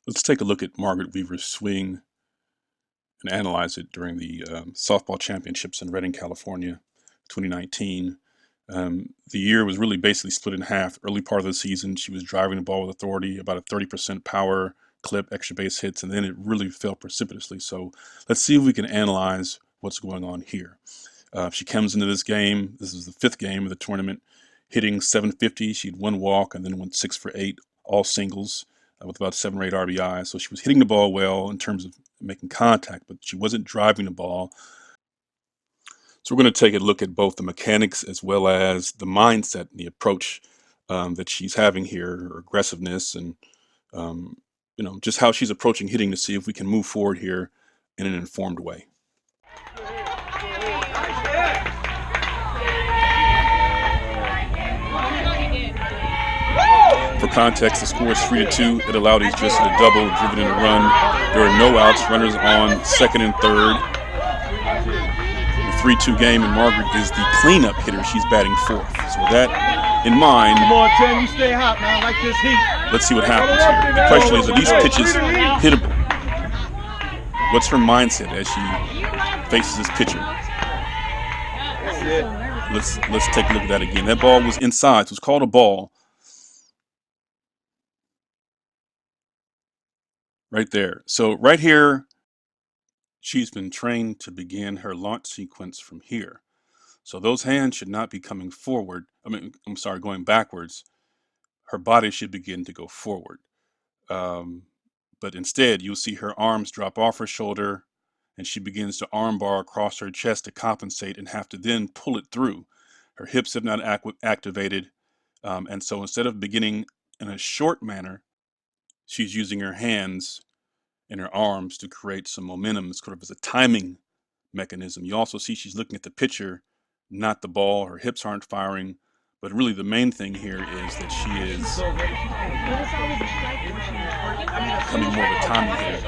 Let's take a look at Margaret Weaver's swing and analyze it during the softball championships in Redding, California, 2019. The year was really basically split in half. Early part of the season, she was driving the ball with authority, about a 30% power clip, extra base hits, and then it really fell precipitously. So let's see if we can analyze what's going on here. She comes into this game. This is the fifth game of the tournament, hitting 750. She'd one walk and then went 6 for 8, all singles, with about 7 or 8 RBIs. So she was hitting the ball well in terms of making contact, but she wasn't driving the ball. So we're going to take a look at both the mechanics as well as the mindset and the approach that she's having here, her aggressiveness, and just how she's approaching hitting to see if we can move forward here in an informed way. For context, the score is 3-2. It allowed these just a double, driven in a run. There are no outs, runners on second and third. The 3-2 game, and Margaret is the cleanup hitter. She's batting fourth. So with that in mind, come on, Tim, you stay hot, man. Like this heat. Let's see what happens here. The question is, are these pitches hittable? What's her mindset as she faces this pitcher? Let's take a look at that again. That ball was inside, so it's called a ball. Right there. So right here, she's been trained to begin her launch sequence from here. So those hands should not be coming forward. Going backwards. Her body should begin to go forward. But instead, you'll see her arms drop off her shoulder, and she begins to arm bar across her chest to compensate and have to then pull it through. Her hips have not activated. And so instead of beginning in a short manner, she's using her hands and her arms to create some momentum, sort of as a timing mechanism. You also see she's looking at the pitcher, not the ball. Her hips aren't firing, but really the main thing here is that she is becoming more of a timing hitter.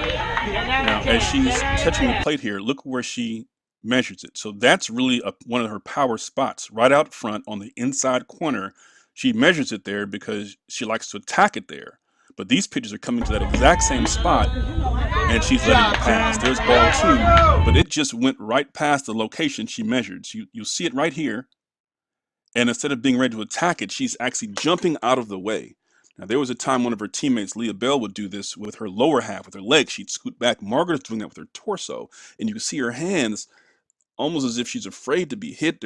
Now, as she's touching the plate here, look where she measures it. So that's really one of her power spots, right out front on the inside corner. She measures it there because she likes to attack it there. But these pitches are coming to that exact same spot, and she's letting it pass. There's ball 2, but it just went right past the location she measured. So you'll see it right here, and instead of being ready to attack it, she's actually jumping out of the way. Now, there was a time one of her teammates, Leah Bell, would do this with her lower half, with her legs. She'd scoot back. Margaret's doing that with her torso, and you can see her hands almost as if she's afraid to be hit.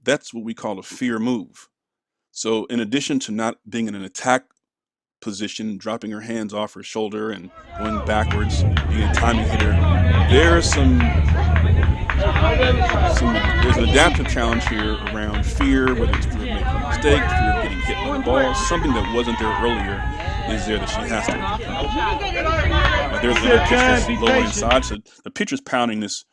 That's what we call a fear move. So in addition to not being in an attack position, dropping her hands off her shoulder and going backwards, being a timing hitter, there's an adaptive challenge here around fear, whether it's fear of making a mistake, fear of getting hit by the ball. Something that wasn't there earlier is there that she has to overcome. There's another pitch that's lower inside, so the pitcher's pounding this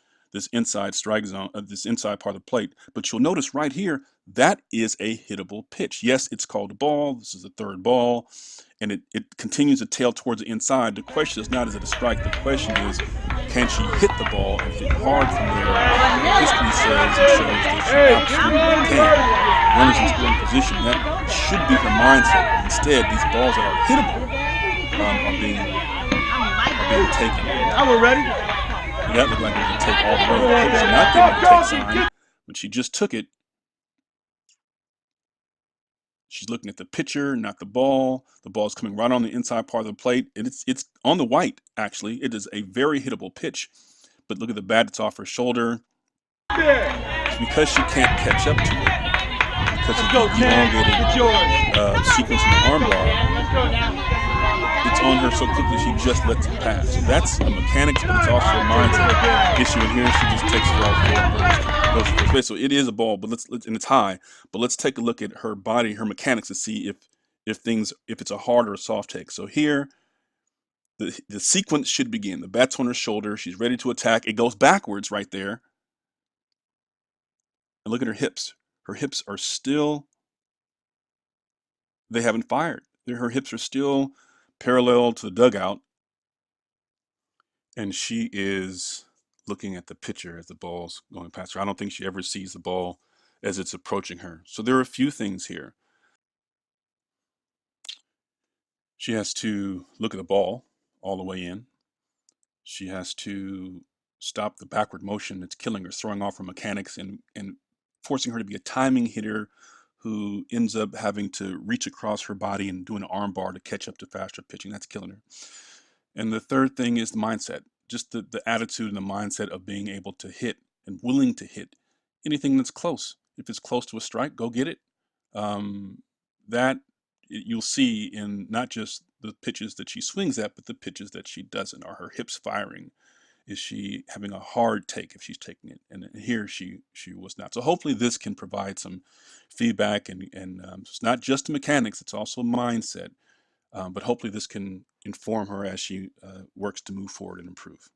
inside strike zone, this inside part of the plate. But you'll notice right here, that is a hittable pitch. Yes, it's called a ball. This is the third ball, and it continues to tail towards the inside. The question is not, is it a strike? The question is, can she hit the ball and hit hard from there? History says and shows that she absolutely can. Runners in scoring position, that should be her mindset. Instead, these balls that are hittable are being taken. I'm ready. That looked like it was a take all the way. She's not getting a take sign, but she just took it. She's looking at the pitcher, not the ball. The ball's coming right on the inside part of the plate. It's on the white, actually. It is a very hittable pitch. But look at the bat that's off her shoulder. It's because she can't catch up to it, because of the elongated sequence in the arm bar. It's on her so quickly she just lets it pass. So that's a mechanics, but it's also a mindset issue. And here she just takes it all forward, goes for first base. So it is a ball, but and it's high. But let's take a look at her body, her mechanics, to see if it's a hard or a soft take. So here, the sequence should begin. The bat's on her shoulder. She's ready to attack. It goes backwards right there. And look at her hips. Her hips are still, they haven't fired. Her hips are still parallel to the dugout, and she is looking at the pitcher as the ball's going past her. I don't think she ever sees the ball as it's approaching her. So there are a few things here. She has to look at the ball. all the way in. She has to stop the backward motion that's killing her, throwing off her mechanics and forcing her to be a timing hitter who ends up having to reach across her body and do an arm bar to catch up to faster pitching. That's killing her. And the third thing is the mindset, just the attitude and the mindset of being able to hit and willing to hit anything that's close. If it's close to a strike, go get it. That you'll see in not just the pitches that she swings at, but the pitches that she doesn't. Are her hips firing? Is she having a hard take if she's taking it? And here she was not. So hopefully this can provide some feedback and it's not just the mechanics, it's also mindset. But hopefully this can inform her as she works to move forward and improve.